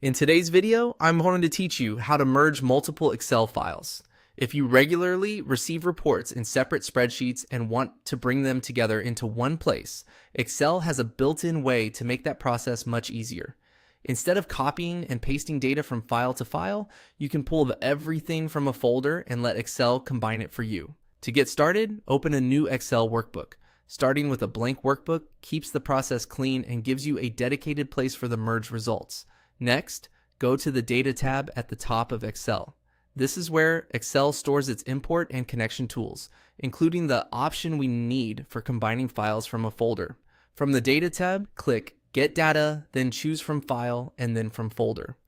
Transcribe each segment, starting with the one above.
In today's video, I'm going to teach you how to merge multiple Excel files. If you regularly receive reports in separate spreadsheets and want to bring them together into one place, Excel has a built-in way to make that process much easier. Instead of copying and pasting data from file to file, you can pull everything from a folder and let Excel combine it for you. To get started, open a new Excel workbook. Starting with a blank workbook keeps the process clean and gives you a dedicated place for the merged results. Next, go to the Data tab at the top of Excel. This is where Excel stores its import and connection tools, including the option we need for combining files from a folder. From the Data tab, click Get Data, then choose from File, and then from Folder.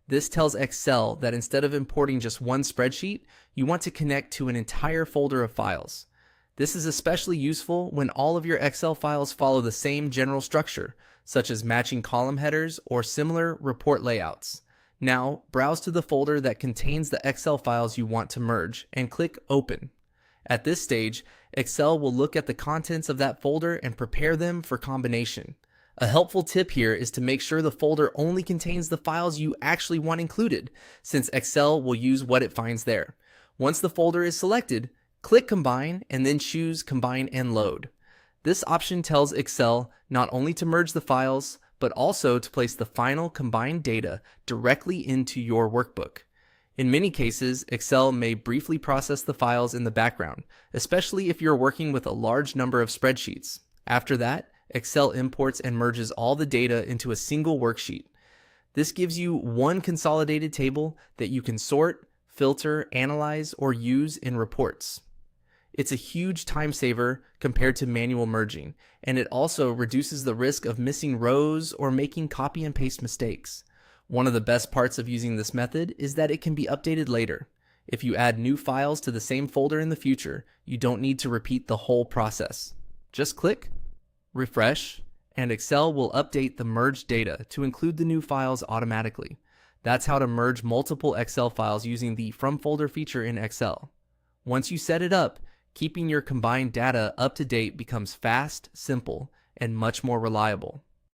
This tells Excel that instead of importing just one spreadsheet, you want to connect to an entire folder of files. This is especially useful when all of your Excel files follow the same general structure, such as matching column headers or similar report layouts. Now, browse to the folder that contains the Excel files you want to merge and click Open. At this stage, Excel will look at the contents of that folder and prepare them for combination. A helpful tip here is to make sure the folder only contains the files you actually want included, since Excel will use what it finds there. Once the folder is selected, click Combine and then choose Combine and Load. This option tells Excel not only to merge the files, but also to place the final combined data directly into your workbook. In many cases, Excel may briefly process the files in the background, especially if you're working with a large number of spreadsheets. After that, Excel imports and merges all the data into a single worksheet. This gives you one consolidated table that you can sort, filter, analyze, or use in reports. It's a huge time saver compared to manual merging, and it also reduces the risk of missing rows or making copy and paste mistakes. One of the best parts of using this method is that it can be updated later. If you add new files to the same folder in the future, you don't need to repeat the whole process. Just click, refresh, and Excel will update the merged data to include the new files automatically. That's how to merge multiple Excel files using the From Folder feature in Excel. Once you set it up, keeping your combined data up to date becomes fast, simple, and much more reliable.